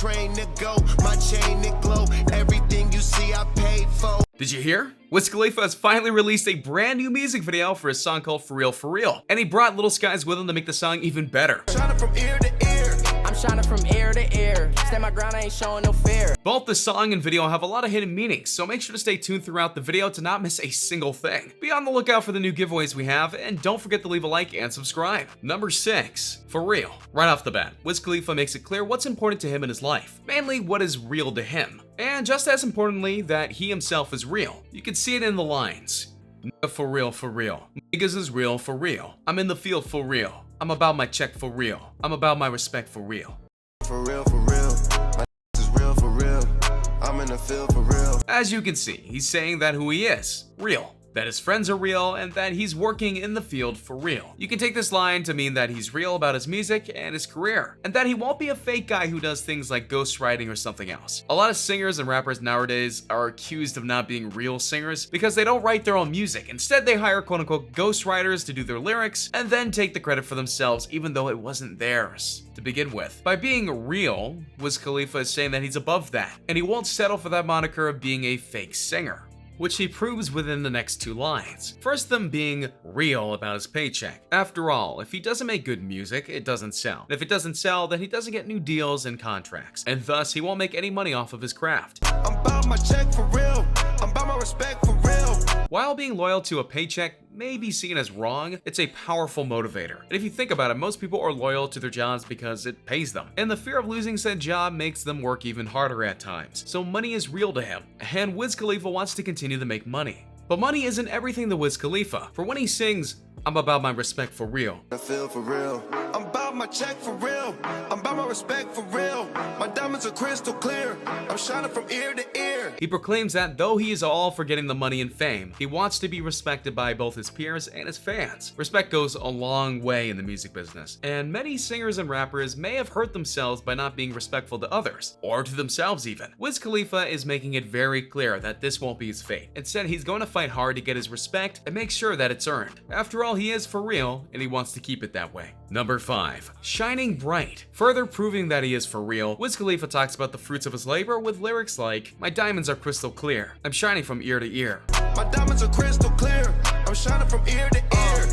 train to go, my chain to glow. Everything you see I paid for. Did you hear? Wiz Khalifa has finally released a brand new music video for his song called For Real For Real, and he brought Little Skies with him to make the song even better. Shining from ear to ear. I'm shining from ear to ear. Stand my ground, I ain't showing no fear. Both the song and video have a lot of hidden meanings, so make sure to stay tuned throughout the video to not miss a single thing. Be on the lookout for the new giveaways we have, and don't forget to leave a like and subscribe. Number 6. For Real. Right off the bat, Wiz Khalifa makes it clear what's important to him in his life, mainly what is real to him. And just as importantly, that he himself is real. You can see it in the lines. Nigga for real, for real. Niggas is real, for real. I'm in the field for real. I'm about my check for real. I'm about my respect for real. For real, for real. My is real, for real. I'm in the field for real. As you can see, he's saying that who he is, real. That his friends are real, and that he's working in the field for real. You can take this line to mean that he's real about his music and his career, and that he won't be a fake guy who does things like ghostwriting or something else. A lot of singers and rappers nowadays are accused of not being real singers because they don't write their own music. Instead, they hire quote-unquote ghostwriters to do their lyrics, and then take the credit for themselves even though it wasn't theirs to begin with. By being real, Wiz Khalifa is saying that he's above that, and he won't settle for that moniker of being a fake singer, which he proves within the next 2 lines. First, them being real about his paycheck. After all, if he doesn't make good music, it doesn't sell. And if it doesn't sell, then he doesn't get new deals and contracts, and thus he won't make any money off of his craft. I'm about my check for real. I'm about my respect for real. While being loyal to a paycheck may be seen as wrong, it's a powerful motivator. And if you think about it, most people are loyal to their jobs because it pays them. And the fear of losing said job makes them work even harder at times. So money is real to him, and Wiz Khalifa wants to continue to make money. But money isn't everything to Wiz Khalifa. For when he sings, I'm about my respect for real. I feel for real. I'm about my check for real. I'm about my respect for real. My diamonds are crystal clear. I'm shining from ear to ear. He proclaims that though he is all for getting the money and fame, he wants to be respected by both his peers and his fans. Respect goes a long way in the music business, and many singers and rappers may have hurt themselves by not being respectful to others, or to themselves even. Wiz Khalifa is making it very clear that this won't be his fate. Instead, he's going to fight hard to get his respect and make sure that it's earned. After all, he is for real, and he wants to keep it that way. Number 5. Shining Bright. Further proving that he is for real, Wiz Khalifa talks about the fruits of his labor with lyrics like, my diamonds are crystal clear. I'm shining from ear to ear. My diamonds are crystal clear. I'm shining from ear to ear.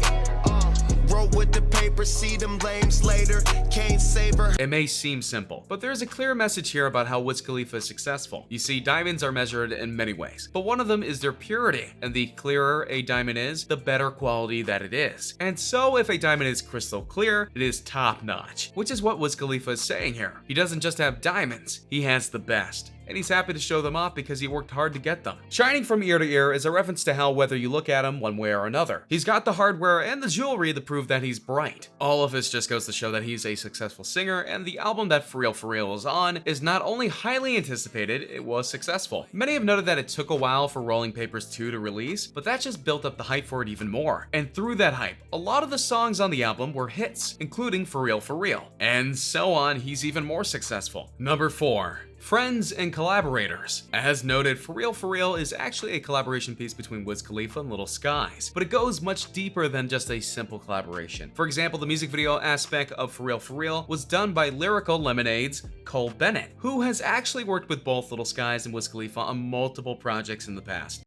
Roll with the paper, see them lames later. Can't save her. It may seem simple, but there's a clear message here about how Wiz Khalifa is successful. You see, diamonds are measured in many ways, but one of them is their purity, and the clearer a diamond is, the better quality that it is. And so if a diamond is crystal clear, it is top notch, which is what Wiz Khalifa is saying here. He doesn't just have diamonds, he has the best, and he's happy to show them off because he worked hard to get them. Shining from ear to ear is a reference to how whether you look at him one way or another, he's got the hardware and the jewelry to prove that he's bright. All of this just goes to show that he's a successful singer, and the album that For Real is on is not only highly anticipated, it was successful. Many have noted that it took a while for Rolling Papers 2 to release, but that just built up the hype for it even more. And through that hype, a lot of the songs on the album were hits, including For Real. And so on, he's even more successful. Number 4. Friends and collaborators. As noted, For Real is actually a collaboration piece between Wiz Khalifa and Little Skies, but it goes much deeper than just a simple collaboration. For example, the music video aspect of For Real was done by Lyrical Lemonade's Cole Bennett, who has actually worked with both Little Skies and Wiz Khalifa on multiple projects in the past.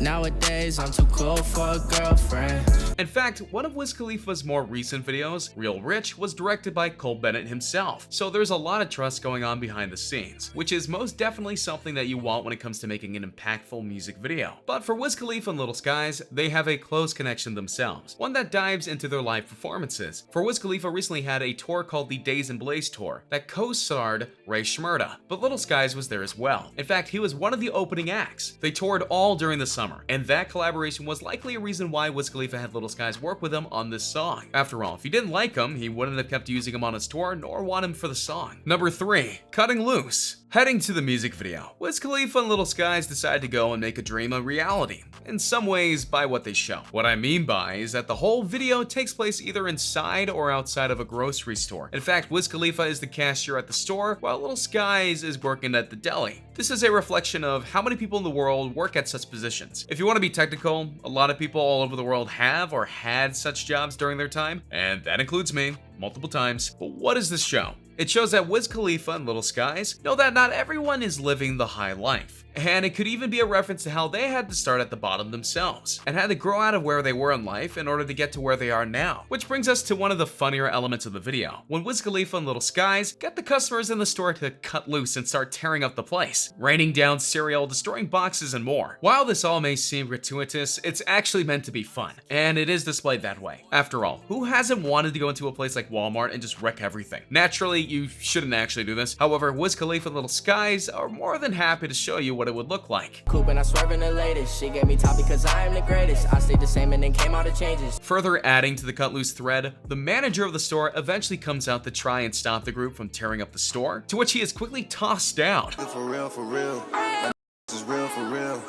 Nowadays, I'm too cool for a girlfriend. In fact, one of Wiz Khalifa's more recent videos, Real Rich, was directed by Cole Bennett himself, so there's a lot of trust going on behind the scenes, which is most definitely something that you want when it comes to making an impactful music video. But for Wiz Khalifa and Little Skies, they have a close connection themselves, one that dives into their live performances. For Wiz Khalifa recently had a tour called the Days and Blaze Tour that co-starred Ray Shmurda, but Little Skies was there as well. In fact, he was one of the opening acts. They toured all during the summer, and that collaboration was likely a reason why Wiz Khalifa had Little Skies work with him on this song. After all, if he didn't like him, he wouldn't have kept using him on his tour, nor want him for the song. Number 3. Cutting Loose. Heading to the music video, Wiz Khalifa and Little Skies decided to go and make a dream a reality, in some ways by what they show. What I mean by is that the whole video takes place either inside or outside of a grocery store. In fact, Wiz Khalifa is the cashier at the store, while Little Skies is working at the deli. This is a reflection of how many people in the world work at such positions. If you want to be technical, a lot of people all over the world have or had such jobs during their time, and that includes me, multiple times. But what does this show? It shows that Wiz Khalifa and Little Skies know that not everyone is living the high life. And it could even be a reference to how they had to start at the bottom themselves and had to grow out of where they were in life in order to get to where they are now. Which brings us to one of the funnier elements of the video, when Wiz Khalifa and Little Skies get the customers in the store to cut loose and start tearing up the place, raining down cereal, destroying boxes, and more. While this all may seem gratuitous, it's actually meant to be fun, and it is displayed that way. After all, who hasn't wanted to go into a place like Walmart and just wreck everything? Naturally, you shouldn't actually do this. However, Wiz Khalifa and Little Skies are more than happy to show you what it would look like. Coupe and I swerving the latest. She gave me top because I am the greatest. I stayed the same and then came out of changes. Further adding to the cut loose thread, the manager of the store eventually comes out to try and stop the group from tearing up the store, to which he is quickly tossed down. For real, for real. This is real, for real.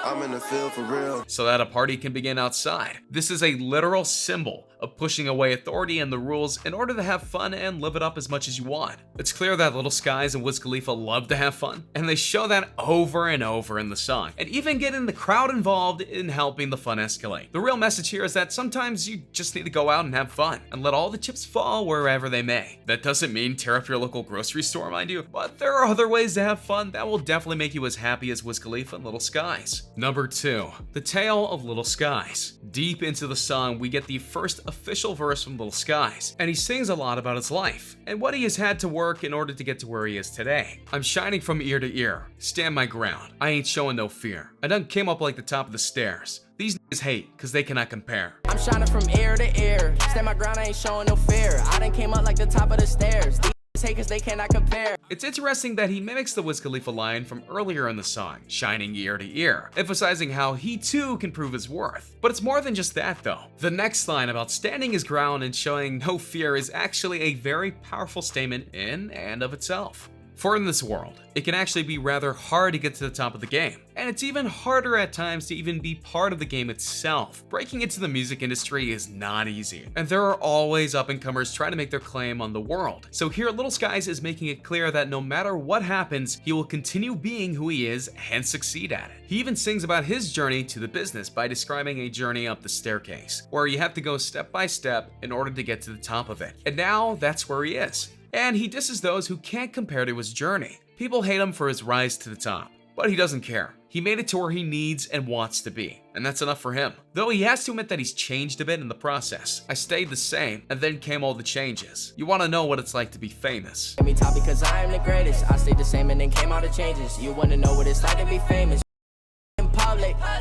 I'm in the field for real. So that a party can begin outside. This is a literal symbol of pushing away authority and the rules in order to have fun and live it up as much as you want. It's clear that Little Skies and Wiz Khalifa love to have fun, and they show that over and over in the song, and even getting the crowd involved in helping the fun escalate. The real message here is that sometimes you just need to go out and have fun, and let all the chips fall wherever they may. That doesn't mean tear up your local grocery store, mind you, but there are other ways to have fun that will definitely make you as happy as Wiz Khalifa and Little Skies. Number 2, the tale of Little Skies. Deep into the song, we get the first official verse from Little Skies, and he sings a lot about his life and what he has had to work in order to get to where he is today. I'm shining from ear to ear, stand my ground, I ain't showing no fear. I done came up like the top of the stairs. These niggas hate, cause they cannot compare. I'm shining from ear to ear. Stand my ground, I ain't showing no fear. I done came up like the top of the stairs. These hate cause they cannot compare. It's interesting that he mimics the Wiz Khalifa line from earlier in the song, shining ear to ear, emphasizing how he too can prove his worth. But it's more than just that though. The next line about standing his ground and showing no fear is actually a very powerful statement in and of itself. For in this world, it can actually be rather hard to get to the top of the game, and it's even harder at times to even be part of the game itself. Breaking into the music industry is not easy, and there are always up-and-comers trying to make their claim on the world. So here Little Skies is making it clear that no matter what happens, he will continue being who he is and succeed at it. He even sings about his journey to the business by describing a journey up the staircase, where you have to go step by step in order to get to the top of it. And now that's where he is. And he disses those who can't compare to his journey. People hate him for his rise to the top, but he doesn't care. He made it to where he needs and wants to be, and that's enough for him. Though he has to admit that he's changed a bit in the process. I stayed the same, and then came all the changes. You want to know what it's like to be famous. Gave me top because I am the greatest. I stayed the same and then came out of changes. You want to know what it's like to be famous.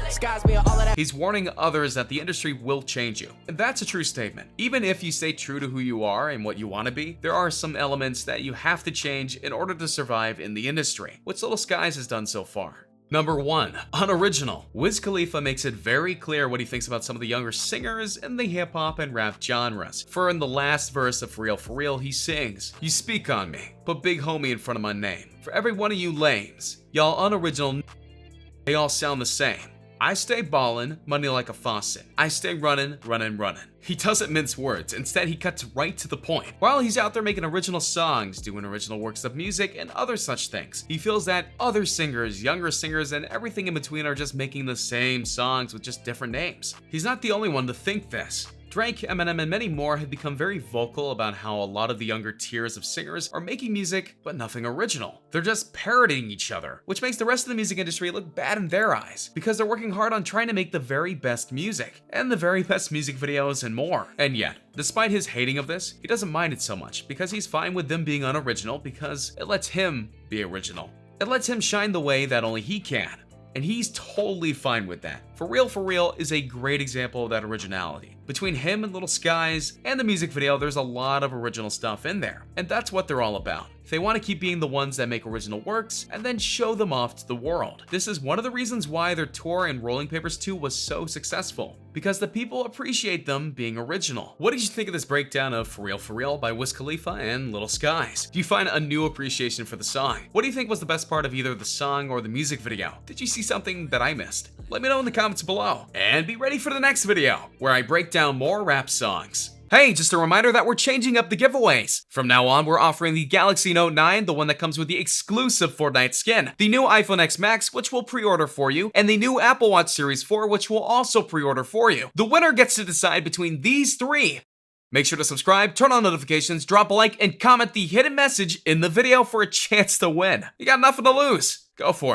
Skies me all of that. He's warning others that the industry will change you, and that's a true statement. Even if you stay true to who you are and what you want to be, there are some elements that you have to change in order to survive in the industry, which Little Skies has done so far. Number 1, unoriginal. Wiz Khalifa makes it very clear what he thinks about some of the younger singers in the hip hop and rap genres. For in the last verse of For Real, he sings, "You speak on me, put big homie in front of my name. For every one of you lames, y'all unoriginal, they all sound the same. I stay ballin', money like a faucet. I stay runnin'. He doesn't mince words, instead he cuts right to the point. While he's out there making original songs, doing original works of music, and other such things, he feels that other singers, younger singers, and everything in between are just making the same songs with just different names. He's not the only one to think this. Drake, Eminem, and many more have become very vocal about how a lot of the younger tiers of singers are making music, but nothing original. They're just parodying each other, which makes the rest of the music industry look bad in their eyes, because they're working hard on trying to make the very best music, and the very best music videos and more. And yet, despite his hating of this, he doesn't mind it so much, because he's fine with them being unoriginal because it lets him be original. It lets him shine the way that only he can. And he's totally fine with that. For Real is a great example of that originality. Between him and Little Skies and the music video, there's a lot of original stuff in there. And that's what they're all about. They want to keep being the ones that make original works and then show them off to the world. This is one of the reasons why their tour in Rolling Papers 2 was so successful, because the people appreciate them being original. What did you think of this breakdown of For Real by Wiz Khalifa and Little Skies? Do you find a new appreciation for the song? What do you think was the best part of either the song or the music video? Did you see something that I missed? Let me know in the comments below. And be ready for the next video, where I break down more rap songs. Hey, just a reminder that we're changing up the giveaways. From now on, we're offering the Galaxy Note 9, the one that comes with the exclusive Fortnite skin, the new iPhone X Max, which we'll pre-order for you, and the new Apple Watch Series 4, which we'll also pre-order for you. The winner gets to decide between these three. Make sure to subscribe, turn on notifications, drop a like, and comment the hidden message in the video for a chance to win. You got nothing to lose. Go for it.